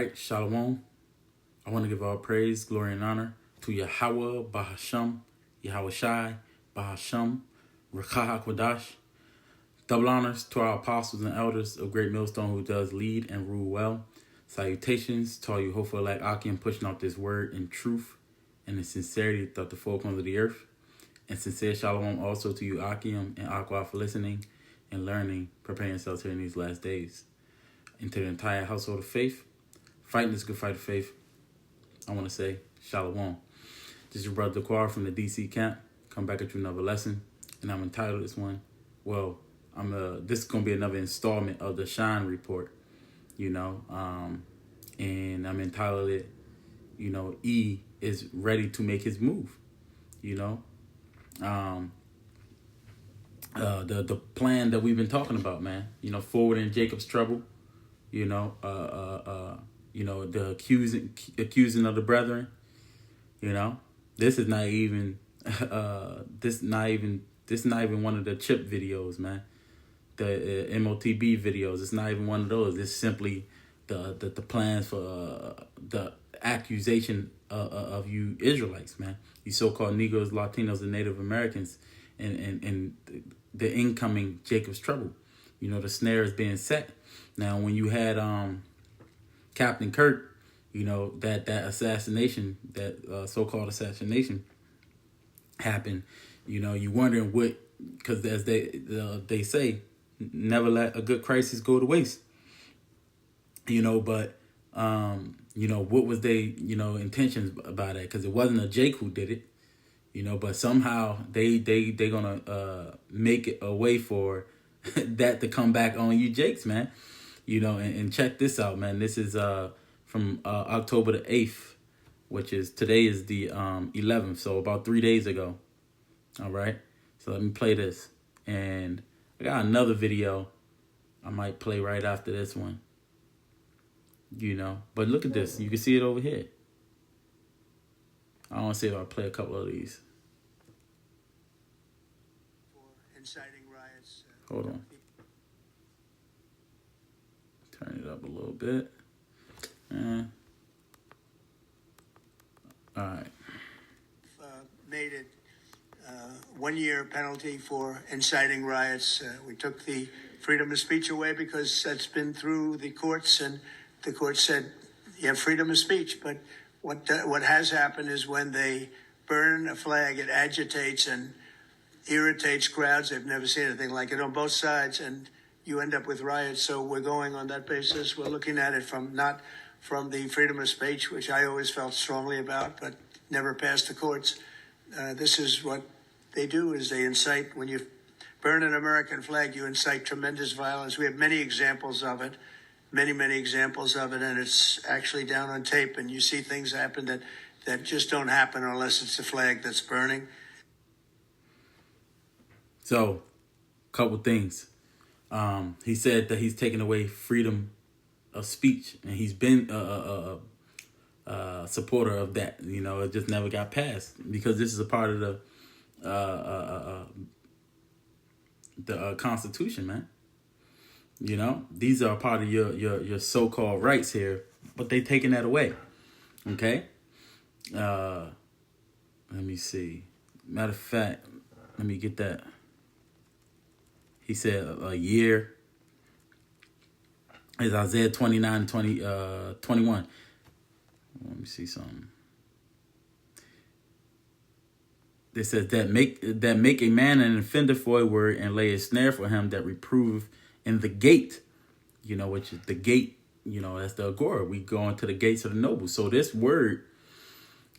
Right, Shalom. I want to give all praise, glory, and honor to Yahweh, Bahasham, Yahweh Shai, Bahasham, Rakah HaKodash. Double honors to our apostles and elders of Great Millstone who does lead and rule well. Salutations to all you hopeful like Akim pushing out this word in truth and in sincerity throughout the four corners of the earth. And sincere shalom also to you, Akim and Aqua, for listening and learning, preparing yourselves here in these last days. And to the entire household of faith, fighting this good fight of faith, I want to say shalom. This is your brother Quar from the DC camp. Come back at you another lesson, and I'm entitled this one. Well, this is gonna be another installment of the S.H.I.N.E report, and I'm entitled it, E is ready to make his move, the plan that we've been talking about, man. Forwarding Jacob's trouble, the accusing of the brethren. This is not even this not even one of the chip videos, man. The MOTB videos. It's not even one of those. It's simply the plans for the accusation of you Israelites, man. You so-called Negroes, Latinos, and Native Americans, and the incoming Jacob's trouble. The snare is being set. Now, when you had Captain Kirk, that assassination, that so-called assassination happened, you wondering what, because as they say, never let a good crisis go to waste. But what was they intentions about that? Because it wasn't a Jake who did it, but somehow they gonna make it a way for that to come back on you Jakes, man. And check this out, man. This is from October the 8th, which is today is the 11th, so about 3 days ago. All right, so let me play this, and I got another video I might play right after this one. But look at this. You can see it over here. I want to see if I play a couple of these. For inciting riots. Hold on. Turn it up a little bit. All right. Made it 1 year penalty for inciting riots. We took the freedom of speech away because that's been through the courts, and the court said you have freedom of speech. But what has happened is when they burn a flag, it agitates and irritates crowds. They've never seen anything like it on both sides, and you end up with riots. So we're going on that basis. We're looking at it not from the freedom of speech, which I always felt strongly about, but never passed the courts. This is what they do, is they incite. When you burn an American flag, you incite tremendous violence. We have many examples of it, many examples of it, and it's actually down on tape, and you see things happen that just don't happen unless it's a flag that's burning. So, couple things. He said that he's taken away freedom of speech, and he's been a supporter of that. It just never got passed because this is a part of the Constitution, man. These are a part of your so-called rights here, but they taking that away. Okay. Let me see. Matter of fact, let me get that. He said a year is Isaiah 29, 21. Let me see something. It says that make a man an offender for a word and lay a snare for him that reproveth in the gate, which is the gate, that's the agora. We go into the gates of the nobles. So this word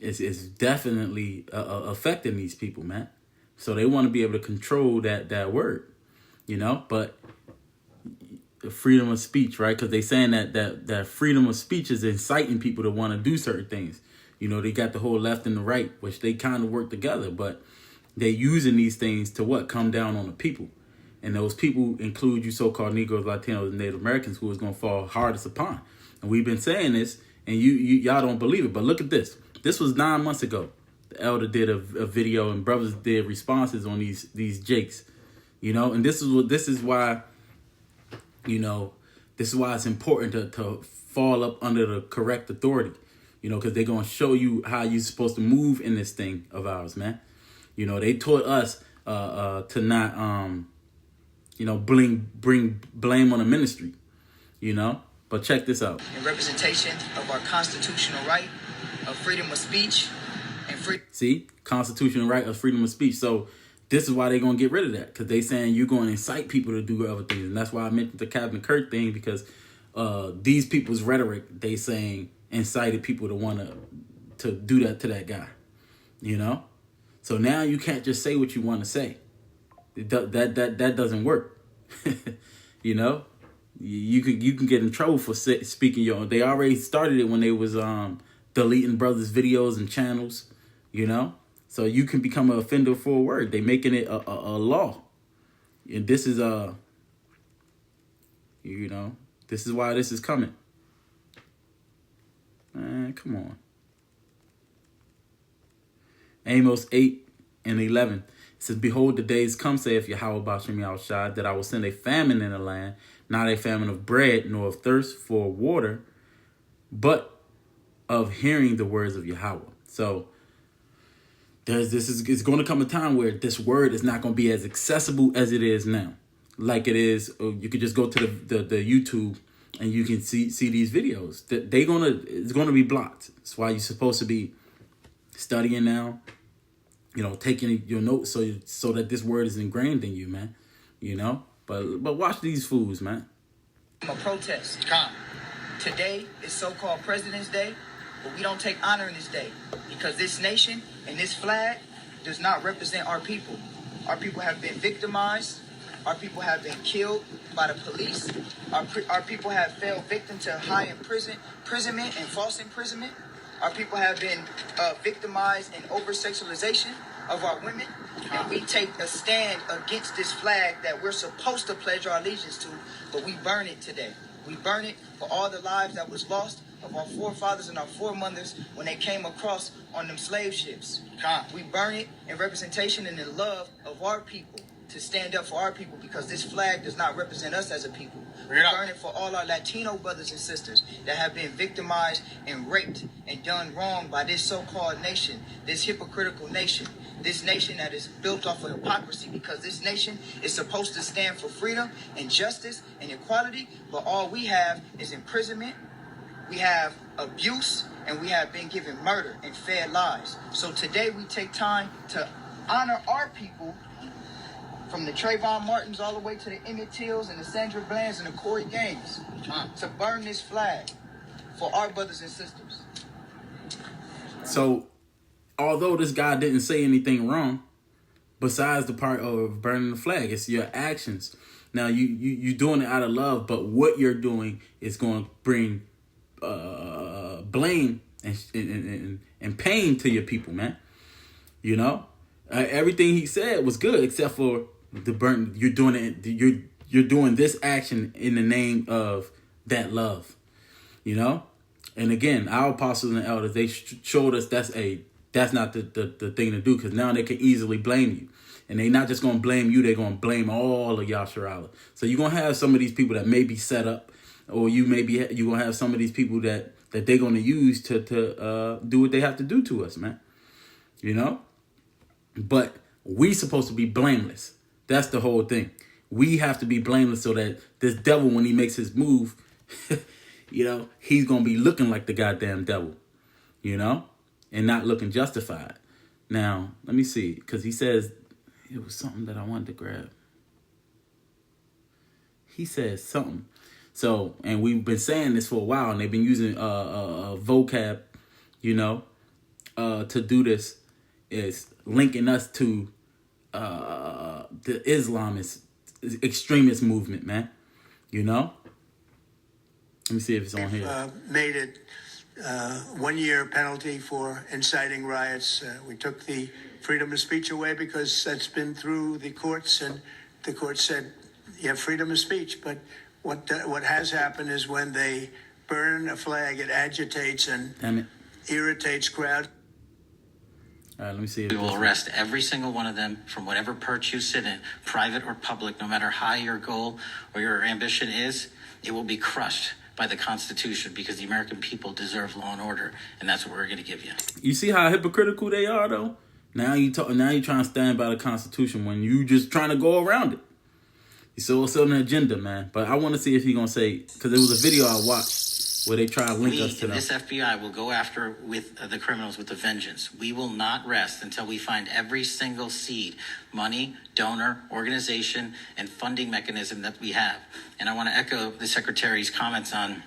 is definitely affecting these people, man. So they want to be able to control that word, but the freedom of speech, right? Because they saying that freedom of speech is inciting people to want to do certain things. They got the whole left and the right, which they kind of work together, but they're using these things to come down on the people. And those people include you so-called Negroes, Latinos, and Native Americans, who is going to fall hardest upon. And we've been saying this, and y'all don't believe it. But look at this. This was 9 months ago. The elder did a video, and brothers did responses on these Jakes. And this is why it's important to fall up under the correct authority, because they're going to show you how you're supposed to move in this thing of ours, man. They taught us to not, bring blame on the ministry, But check this out. In representation of our constitutional right of freedom of speech and freedom. See, constitutional right of freedom of speech. So this is why they're going to get rid of that, because they saying you're going to incite people to do other things. And that's why I mentioned the Captain Kirk thing, because these people's rhetoric, they saying incited people to want to do that to that guy, So now you can't just say what you want to say. That doesn't work. You can get in trouble for speaking your own. They already started it when they was deleting brothers' videos and channels, So you can become an offender for a word. They making it a law. And this is this is why this is coming. Man, come on. Amos 8:11. It says, behold, the days come, saith Yahweh Ba'ashem Yahushua, that I will send a famine in the land, not a famine of bread, nor of thirst for water, but of hearing the words of Yahweh. So it's going to come a time where this word is not going to be as accessible as it is now. Like it is, you could just go to the YouTube and you can see these videos. It's gonna be blocked. That's why you're supposed to be studying now, taking your notes so that this word is ingrained in you, man. But watch these fools, man. A protest. Come. Today is so-called President's Day, but we don't take honor in this day because this nation and this flag does not represent our people. Our people have been victimized. Our people have been killed by the police. Our people have fell victim to high imprisonment and false imprisonment. Our people have been victimized in over-sexualization of our women. And we take a stand against this flag that we're supposed to pledge our allegiance to, but we burn it today. We burn it for all the lives that was lost of our forefathers and our foremothers when they came across on them slave ships. We burn it in representation and in love of our people, to stand up for our people, because this flag does not represent us as a people. We burn it for all our Latino brothers and sisters that have been victimized and raped and done wrong by this so-called nation, this hypocritical nation, this nation that is built off of hypocrisy, because this nation is supposed to stand for freedom and justice and equality, but all we have is imprisonment, we have abuse, and we have been given murder and fed lies. So today we take time to honor our people, from the Trayvon Martins all the way to the Emmett Tills and the Sandra Blands and the Corey Gaines, to burn this flag for our brothers and sisters. So, although this guy didn't say anything wrong, besides the part of burning the flag, it's your actions. Now, you're doing it out of love, but what you're doing is going to bring blame and pain to your people, man. Everything he said was good, except for the burn. You're doing it. You're doing this action in the name of that love, And again, our apostles and elders, they showed us that's not the thing to do, because now they can easily blame you, and they're not just gonna blame you. They're gonna blame all of Yasharala. So you're gonna have some of these people that may be set up, or you're gonna have some of these people that they're gonna use to do what they have to do to us, man. But we supposed to be blameless. That's the whole thing. We have to be blameless so that this devil, when he makes his move, he's going to be looking like the goddamn devil, and not looking justified. Now, let me see, because he says, it was something that I wanted to grab. He says something. So, and we've been saying this for a while, and they've been using vocab, to do this, is linking us to the Islamist extremist movement, man. Let me see if it's on here. Made it 1 year penalty for inciting riots. We took the freedom of speech away because that's been through the courts, and the court said you have freedom of speech. But what has happened is when they burn a flag, it agitates and irritates crowds. All right, let me see. We will arrest every single one of them from whatever perch you sit in, private or public, no matter how your goal or your ambition is. It will be crushed by by the Constitution because the American people deserve law and order, and that's what we're going to give you. You see how hypocritical they are, though? Now you trying to stand by the Constitution when you just trying to go around it. So it's on the agenda, man. But I want to see if he gonna say, because there was a video I watched where they try to link us to them. This FBI will go after with the criminals with a vengeance. We will not rest until we find every single seed, money, donor, organization, and funding mechanism that we have. And I want to echo the Secretary's comments on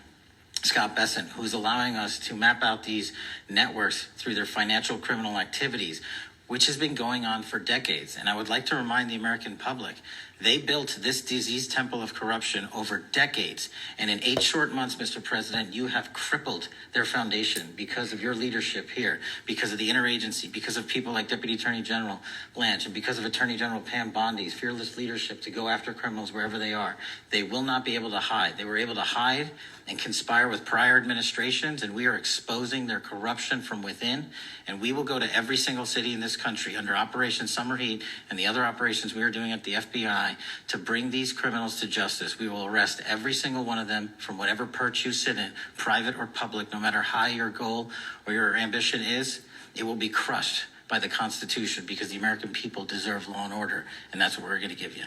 Scott Bessent, who's allowing us to map out these networks through their financial criminal activities, which has been going on for decades. And I would like to remind the American public, they built this disease temple of corruption over decades. And in 8 short months, Mr. President, you have crippled their foundation because of your leadership here, because of the interagency, because of people like Deputy Attorney General Blanche, and because of Attorney General Pam Bondi's fearless leadership to go after criminals wherever they are. They will not be able to hide. They were able to hide and conspire with prior administrations, and we are exposing their corruption from within. And we will go to every single city in this country under Operation Summer Heat and the other operations we are doing at the FBI to bring these criminals to justice. We will arrest every single one of them from whatever perch you sit in, private or public, no matter how your goal or your ambition is. It will be crushed by the Constitution because the American people deserve law and order, and that's what we're going to give you.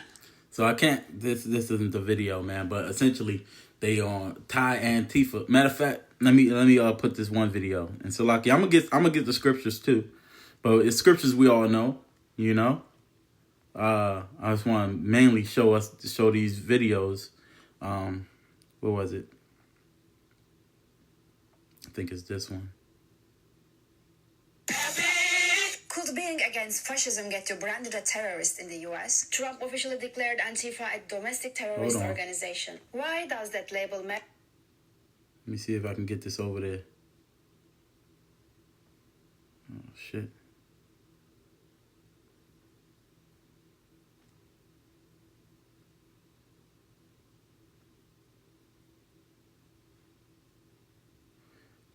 So I can't. This isn't the video, man. But essentially, they on Thai Antifa. Matter of fact, let me put this one video. And so, like, I'm gonna get the scriptures too, but it's scriptures we all know. You know. I just want to mainly show these videos. What was it? I think it's this one. Could being against fascism get you branded a terrorist in the US? Trump officially declared Antifa a domestic terrorist organization. Why does that label matter? Let me see if I can get this over there. Oh, shit.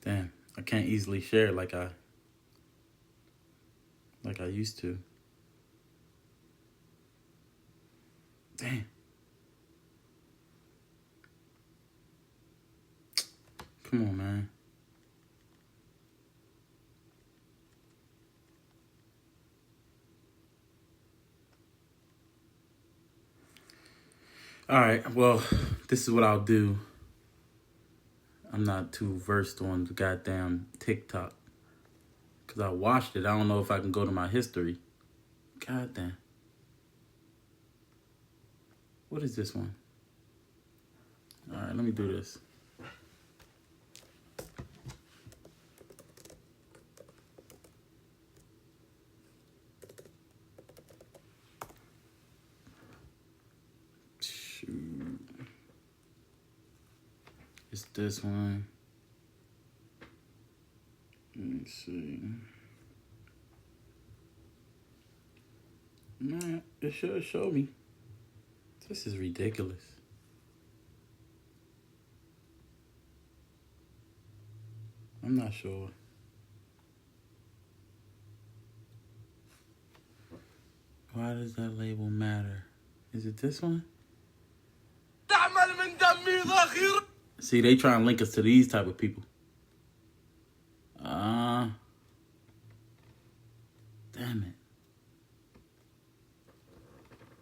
Damn, I can't easily share like I used to. Damn. Come on, man. All right, well, this is what I'll do. I'm not too versed on the goddamn TikTok. Because I watched it. I don't know if I can go to my history. Goddamn. What is this one? All right, let me do this. Shoot. It's this one. Let me see. Man, it should show me. This is ridiculous. I'm not sure. Why does that label matter? Is it this one? See, they try and link us to these type of people. Damn it.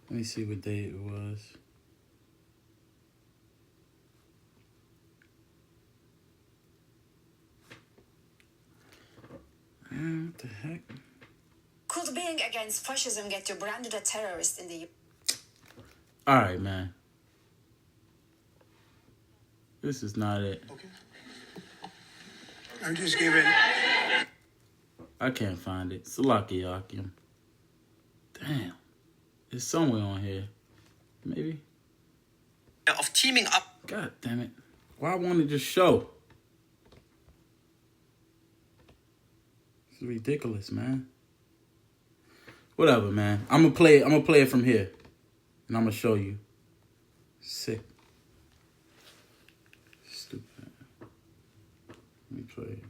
Let me see what day it was. Man, what the heck? Could being against fascism get you branded a terrorist in the US? All right, man. This is not it. Okay. I'm just giving. I can't find it. Salaki Yakim. Damn. It's somewhere on here. Maybe. Of teaming up. God damn it. Why won't it just show? It's ridiculous, man. Whatever, man. I'm gonna play it from here. And I'm gonna show you. Sick. Stupid. Let me play it.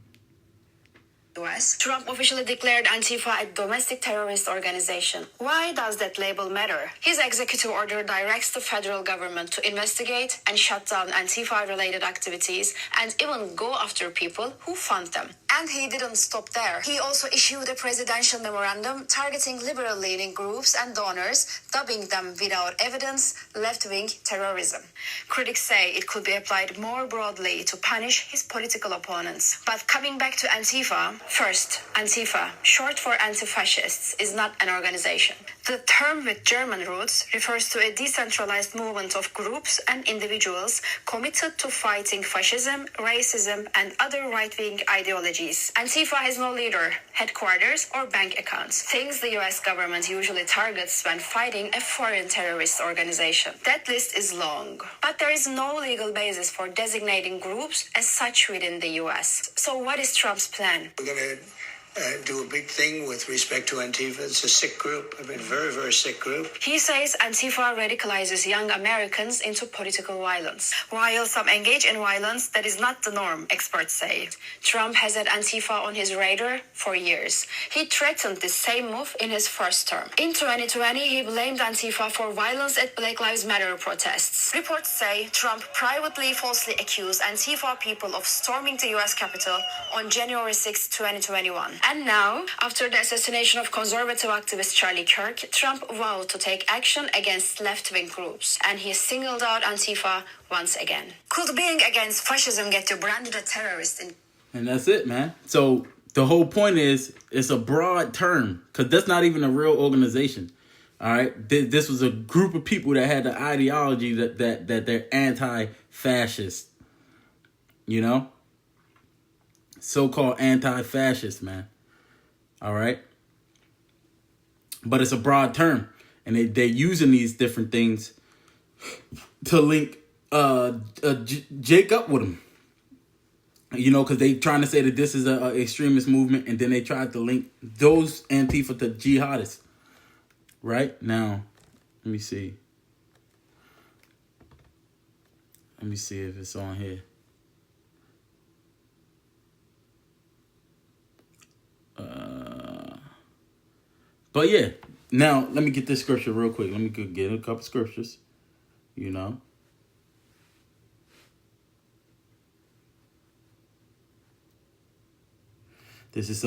US, Trump officially declared Antifa a domestic terrorist organization. Why does that label matter? His executive order directs the federal government to investigate and shut down Antifa-related activities and even go after people who fund them. And he didn't stop there. He also issued a presidential memorandum targeting liberal-leaning groups and donors, dubbing them without evidence left-wing terrorism. Critics say it could be applied more broadly to punish his political opponents. But coming back to Antifa, first, Antifa, short for anti-fascists, is not an organization. The term with German roots refers to a decentralized movement of groups and individuals committed to fighting fascism, racism, and other right-wing ideologies. Antifa has no leader, headquarters, or bank accounts, things the US government usually targets when fighting a foreign terrorist organization. That list is long, but there is no legal basis for designating groups as such within the US. So what is Trump's plan? We're going to do a big thing with respect to Antifa. It's a sick group. I mean, very, very sick group. He says Antifa radicalizes young Americans into political violence. While some engage in violence, that is not the norm, experts say. Trump has had Antifa on his radar for years. He threatened this same move in his first term. In 2020, he blamed Antifa for violence at Black Lives Matter protests. Reports say Trump privately falsely accused Antifa people of storming the US Capitol on January 6, 2021. And now, after the assassination of conservative activist Charlie Kirk, Trump vowed to take action against left-wing groups, and he singled out Antifa once again. Could being against fascism get you branded a terrorist? And that's it, man. So the whole point is, it's a broad term, because that's not even a real organization. All right, this was a group of people that had the ideology that they're anti-fascist. You know, so-called anti-fascist, man. All right, but it's a broad term, and they're using these different things to link Jake up with them. You know, because they trying to say that this is a extremist movement, and then they tried to link those Antifa to jihadists. Right now, let me see. Let me see if it's on here. But yeah, now let me get this scripture real quick. Let me get a couple scriptures, you know. This is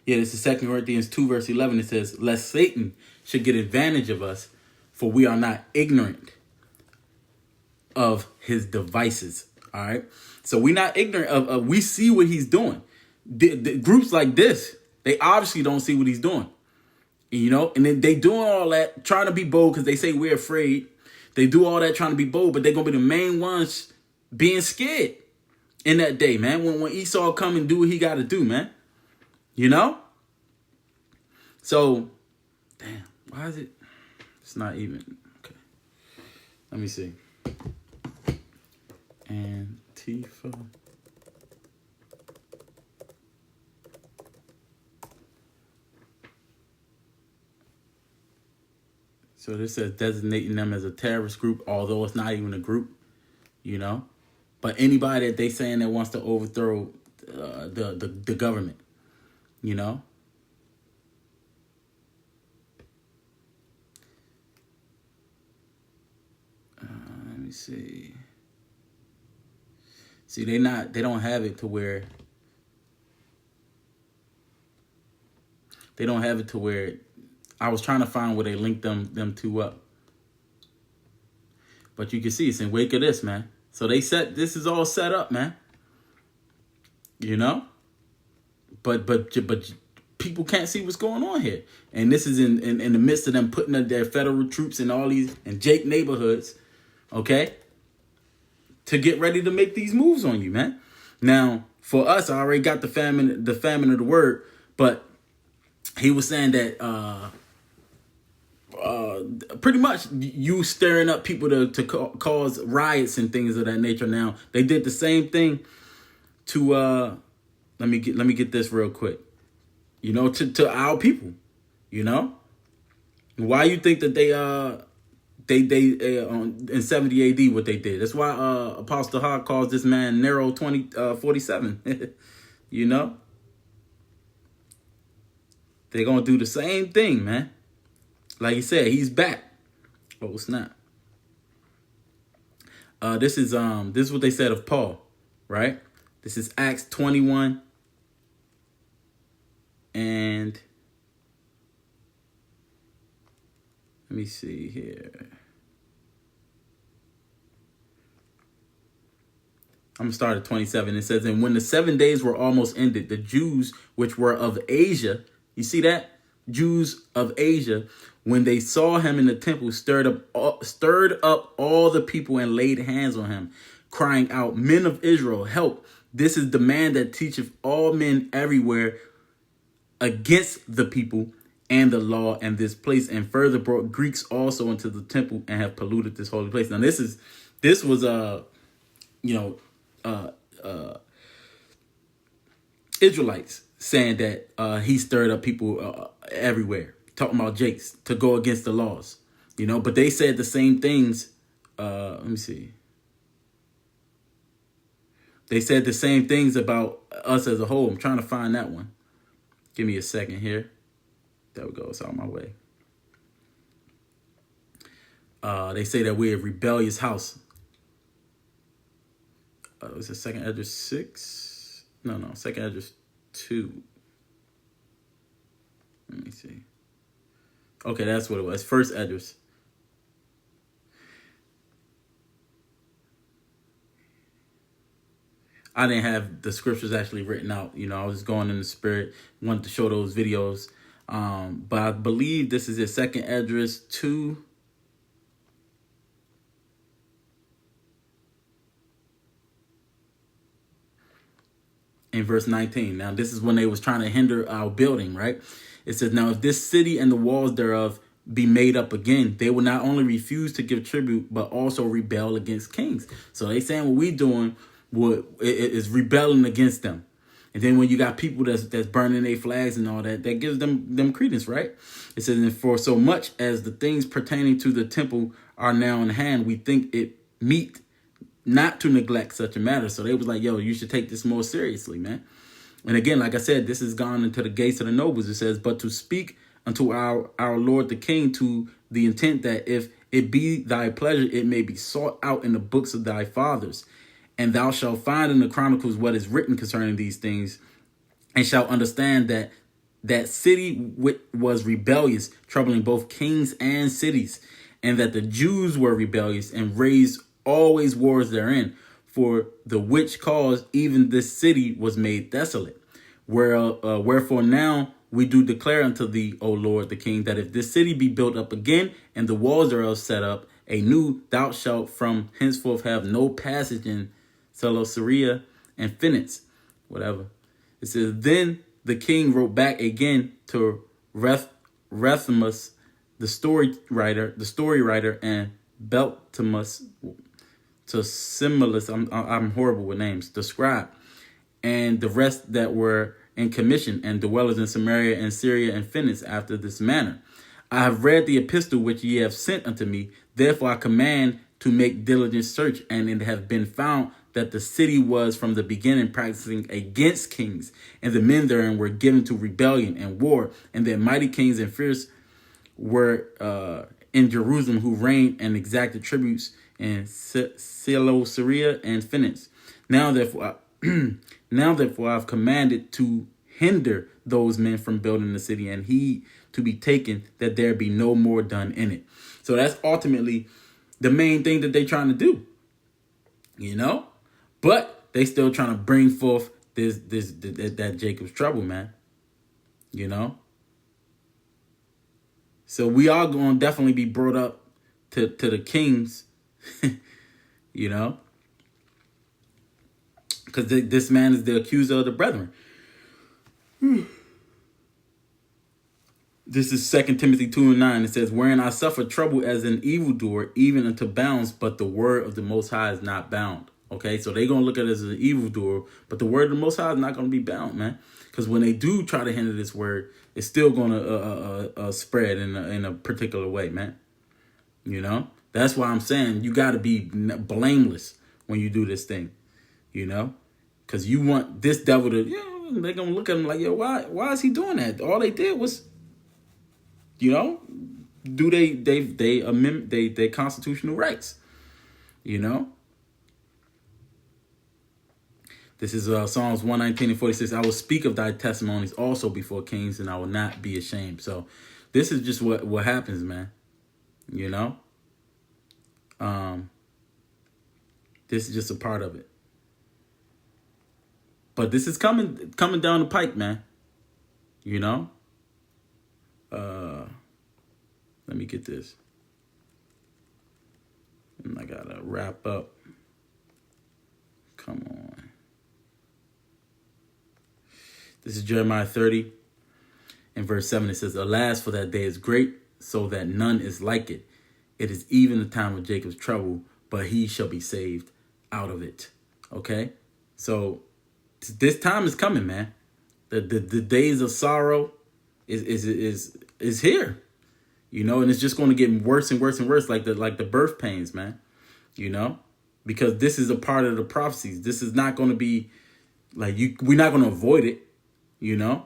this is 2 Corinthians 2 verse 11. It says, lest Satan should get advantage of us, for we are not ignorant of his devices. All right. So we're not ignorant of we see what he's doing. The groups like this, they obviously don't see what he's doing. You know, and then they doing all that, trying to be bold because they say we're afraid. They do all that trying to be bold, but they're going to be the main ones being scared in that day, man. When Esau come and do what he got to do, man. You know? So, damn, why is it? It's not even. Okay. Let me see. Antifa. So this says designating them as a terrorist group, although it's not even a group, you know. But anybody that they saying that wants to overthrow the government, you know. Let me see. See, they don't have it to where. They don't have it to where. I was trying to find where they linked them two up. But you can see it's in wake of this, man. So this is all set up, man. You know? But people can't see what's going on here. And this is in the midst of them putting their federal troops in all these in Jake neighborhoods, okay? To get ready to make these moves on you, man. Now, for us, I already got the famine of the word, but he was saying that pretty much you stirring up people to cause riots and things of that nature. Now they did the same thing to let me get this real quick. You know, to our people. You know, why you think that in 70 AD what they did. That's why Apostle Hawk calls this man Nero 47. You know, they're gonna do the same thing, man. Like he said, he's back. Oh snap! This is what they said of Paul, right? This is Acts 21, and let me see here. I'm gonna start at 27. It says, and when the 7 days were almost ended, the Jews which were of Asia, you see that? Jews of Asia, when they saw him in the temple, stirred up all the people and laid hands on him, crying out, men of Israel, help. This is the man that teacheth all men everywhere against the people and the law and this place, and further brought Greeks also into the temple and have polluted this holy place. Now this was Israelites saying that he stirred up people everywhere, talking about Jakes to go against the laws, but they said the same things. Let me see. They said the same things about us as a whole. I'm trying to find that one. Give me a second here. There we go. It's on my way. They say that we're a rebellious house. Was it 2nd Esdras 6? No, 2nd Esdras 2. Let me see. Okay, that's what it was. 1st Esdras. I didn't have the scriptures actually written out. I was just going in the spirit. Wanted to show those videos. But I believe this is it. 2nd Esdras 2. In verse 19. Now, this is when they was trying to hinder our building, right? It says, now, if this city and the walls thereof be made up again, they will not only refuse to give tribute, but also rebel against kings. So they saying what we doing is rebelling against them. And then when you got people that's burning their flags and all that, that gives them credence, right? It says, and for so much as the things pertaining to the temple are now in hand, we think it meet not to neglect such a matter. So they was like, yo, you should take this more seriously, man. And again, like I said, this has gone into the gates of the nobles. It says, but to speak unto our Lord the King, to the intent that if it be thy pleasure, it may be sought out in the books of thy fathers. And thou shalt find in the chronicles what is written concerning these things, and shalt understand that that city was rebellious, troubling both kings and cities, and that the Jews were rebellious and raised always wars therein, for the which cause even this city was made desolate. Wherefore now we do declare unto thee, O Lord the King, that if this city be built up again, and the walls thereof set up anew, thou shalt from henceforth have no passage in Seleucia and Phoenix, whatever. It says, then the king wrote back again to Rethimus, the story writer, and Beltimus, to Simulus, I'm horrible with names, the scribe, and the rest that were in commission, and dwellers in Samaria and Syria and Phoenix after this manner. I have read the epistle which ye have sent unto me. Therefore I command to make diligent search, and it have been found that the city was from the beginning practicing against kings, and the men therein were given to rebellion and war, and their mighty kings and fierce were in Jerusalem, who reigned and exacted tributes in Seleucia and Phoenix. Now therefore I've commanded to hinder those men from building the city, and heed to be taken that there be no more done in it. So that's ultimately the main thing that they're trying to do, but they still trying to bring forth that Jacob's trouble, man. So we are going to definitely be brought up to the kings, because this man is the accuser of the brethren. This is 2 Timothy 2:9. It says, wherein I suffer trouble as an evildoer, even unto bounds, but the word of the Most High is not bound. Okay, so they're going to look at it as an evildoer, but the word of the Most High is not going to be bound, man. Because when they do try to hinder this word, it's still going to spread in a particular way, man. You know, that's why I'm saying you got to be blameless when you do this thing. You know, because you want this devil to, they're gonna look at him like, yo, why is he doing that? All they did was, you know, do they amend they constitutional rights. You know. This is Psalms 119:46. I will speak of thy testimonies also before kings, and I will not be ashamed. So this is just what happens, man. You know? This is just a part of it. But this is coming down the pike, man. You know? Let me get this. And I gotta wrap up. Come on. This is Jeremiah 30 and verse 7. It says, alas, for that day is great, so that none is like it. It is even the time of Jacob's trouble, but he shall be saved out of it. Okay? So this time is coming, man. The days of sorrow is here. You know, and it's just going to get worse and worse and worse, like the birth pains, man. You know? Because this is a part of the prophecies. This is not going to be like we're not going to avoid it. You know,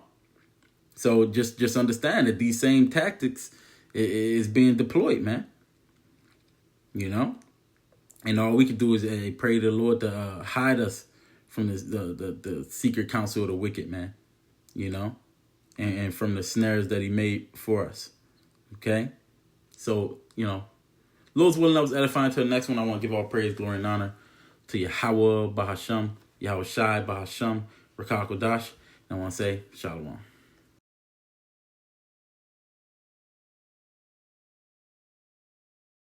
so just understand that these same tactics is being deployed, man. You know, and all we can do is pray to the Lord to hide us from this, the secret counsel of the wicked, man. You know, and from the snares that he made for us. Okay, so you know, Lord's willing, I was edifying. To the next one, I want to give all praise, glory, and honor to Yahweh Bahasham, Yahweh Shai Bahasham, Rakah Kodash. I want to say shalom.